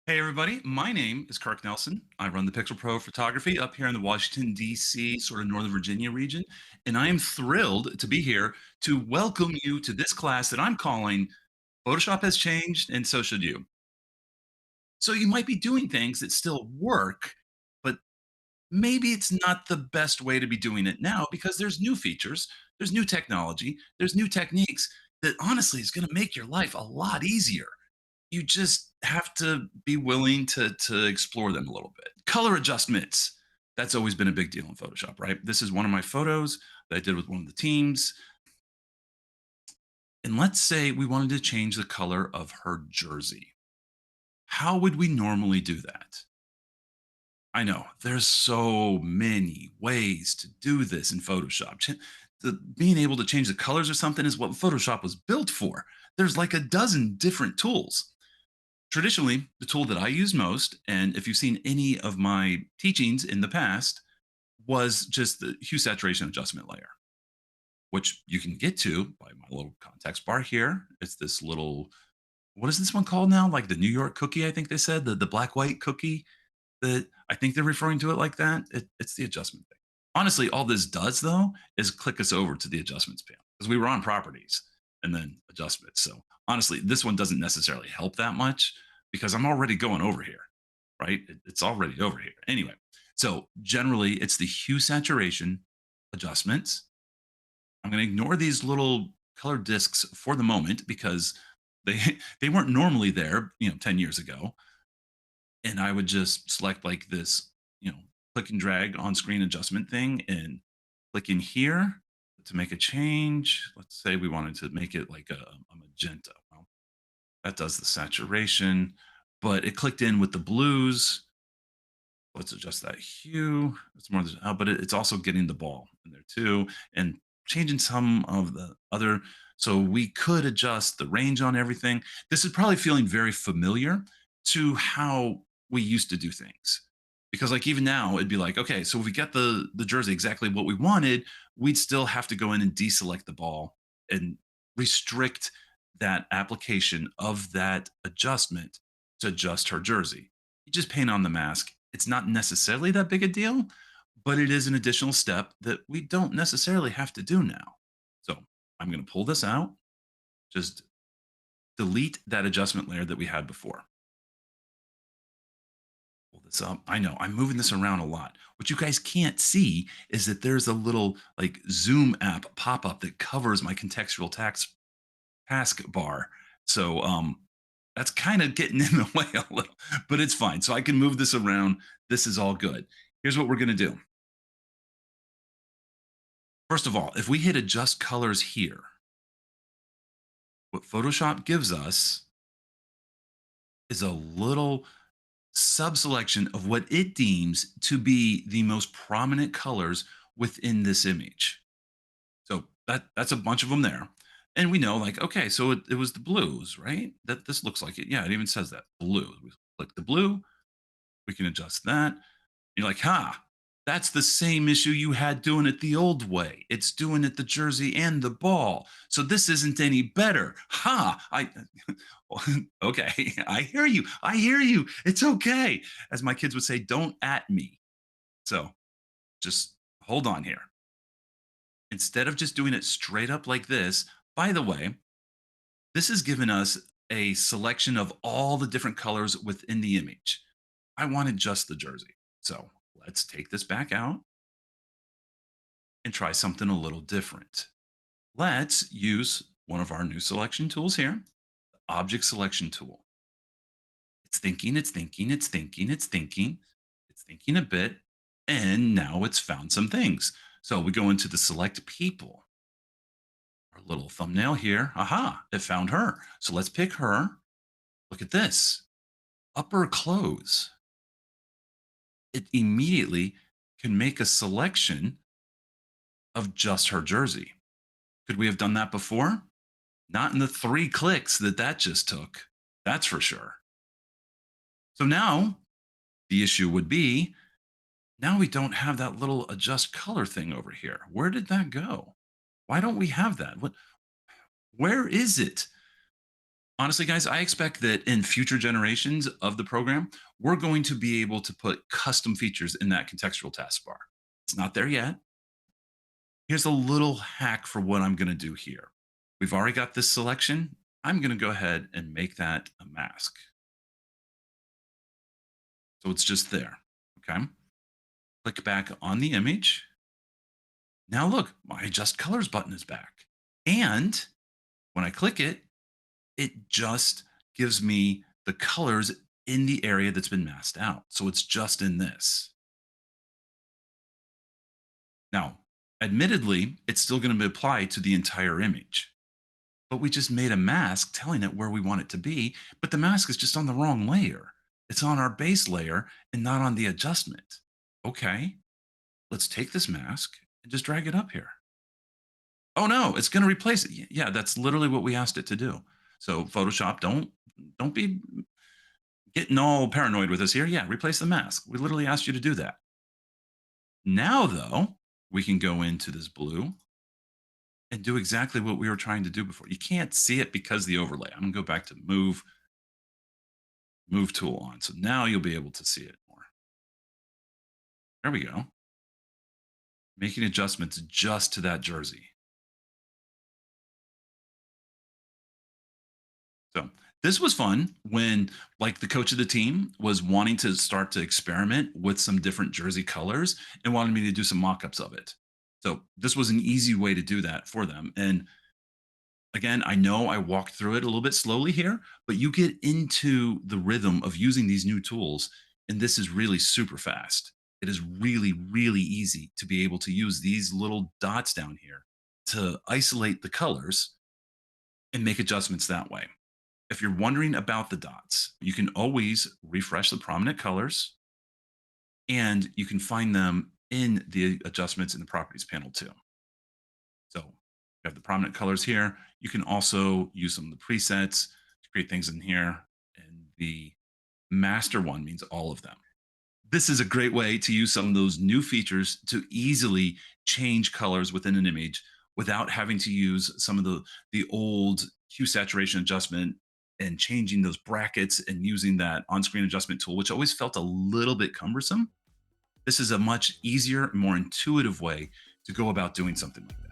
Hey everybody, my name is Kirk Nelson. I run the Pixel Pro photography up here in the Washington, D.C., sort of Northern Virginia region. And I am thrilled to be here to welcome you to this class that I'm calling Photoshop Has Changed and So Should You. So you might be doing things that still work, but maybe it's not the best way to be doing it now because there's new features, there's new technology, there's new techniques that honestly is going to make your life a lot easier. You just have to be willing to explore them a little bit. Color adjustments. That's always been a big deal in Photoshop, right? This is one of my photos that I did with one of the teams. And let's say we wanted to change the color of her jersey. How would we normally do that? I know there's so many ways to do this in Photoshop. Being able to change the colors or something is what Photoshop was built for. There's like a dozen different tools. Traditionally, the tool that I use most, and if you've seen any of my teachings in the past, was just the hue saturation adjustment layer, which you can get to by my little context bar here. It's this little, what is this one called now? Like the New York cookie, I think they said, the black white cookie that I think they're referring to it like that. It's the adjustment thing. Honestly, all this does though is click us over to the adjustments panel because we were on properties and then adjustments. So honestly, this one doesn't necessarily help that much because I'm already going over here, right? It's already over here. Anyway, so generally it's the hue saturation adjustments. I'm going to ignore these little color discs for the moment because they they weren't normally there, 10 years ago, and I would just select like this, click and drag on screen adjustment thing and click in here to make a change. Let's say we wanted to make it like a magenta. Well, that does the saturation, but it clicked in with the blues. Let's adjust that hue. It's more, but it's also getting the ball in there too, and changing some of the other. So we could adjust the range on everything. This is probably feeling very familiar to how we used to do things. Because like even now, it'd be like, okay, so if we get the jersey exactly what we wanted, we'd still have to go in and deselect the ball and restrict that application of that adjustment to just her jersey. You just paint on the mask. It's not necessarily that big a deal, but it is an additional step that we don't necessarily have to do now. So I'm going to pull this out, just delete that adjustment layer that we had before. Pull this up. I know I'm moving this around a lot. What you guys can't see is that there's a little like Zoom app pop up that covers my contextual task bar. So that's kind of getting in the way a little, but it's fine. So I can move this around. This is all good. Here's what we're going to do. First of all, if we hit adjust colors here, what Photoshop gives us is a little sub-selection of what it deems to be the most prominent colors within this image. So that's a bunch of them there. And we know, like, okay, so it was the blues, right? That this looks like it. Yeah, it even says that blue. We click the blue, we can adjust that. You're like, that's the same issue you had doing it the old way. It's doing it the jersey and the ball. So this isn't any better. I okay. I hear you. I hear you. It's okay. As my kids would say, don't at me. So just hold on here. Instead of just doing it straight up like this, by the way, this has given us a selection of all the different colors within the image. I wanted just the jersey. So let's take this back out and try something a little different. Let's use one of our new selection tools here, the object selection tool. It's thinking, it's thinking, it's thinking, it's thinking, it's thinking a bit, and now it's found some things. So we go into the select people, our little thumbnail here. Aha, it found her. So let's pick her. Look at this upper clothes. It immediately can make a selection of just her jersey. Could we have done that before? Not in the 3 clicks that just took. That's for sure. So now the issue would be now we don't have that little adjust color thing over here. Where did that go? Why don't we have that? Where is it? Honestly, guys, I expect that in future generations of the program, we're going to be able to put custom features in that contextual taskbar. It's not there yet. Here's a little hack for what I'm going to do here. We've already got this selection. I'm going to go ahead and make that a mask. So it's just there. Okay. Click back on the image. Now look, my adjust colors button is back. And when I click it, it just gives me the colors in the area that's been masked out. So it's just in this. Now, admittedly, it's still going to be applied to the entire image, but we just made a mask telling it where we want it to be. But the mask is just on the wrong layer. It's on our base layer and not on the adjustment. Okay, let's take this mask and just drag it up here. Oh no, it's going to replace it. Yeah, that's literally what we asked it to do. So Photoshop, don't be getting all paranoid with us here. Yeah, replace the mask. We literally asked you to do that. Now though, we can go into this blue and do exactly what we were trying to do before. You can't see it because the overlay. I'm gonna go back to move tool on. So now you'll be able to see it more. There we go. Making adjustments just to that jersey. So this was fun when like the coach of the team was wanting to start to experiment with some different jersey colors and wanted me to do some mock-ups of it. So this was an easy way to do that for them. And again, I know I walked through it a little bit slowly here, but you get into the rhythm of using these new tools, and this is really super fast. It is really, really easy to be able to use these little dots down here to isolate the colors and make adjustments that way. If you're wondering about the dots, you can always refresh the prominent colors and you can find them in the adjustments in the properties panel too. So you have the prominent colors here. You can also use some of the presets to create things in here. And the master one means all of them. This is a great way to use some of those new features to easily change colors within an image without having to use some of the old hue saturation adjustment and changing those brackets and using that on-screen adjustment tool, which always felt a little bit cumbersome. This is a much easier, more intuitive way to go about doing something like that.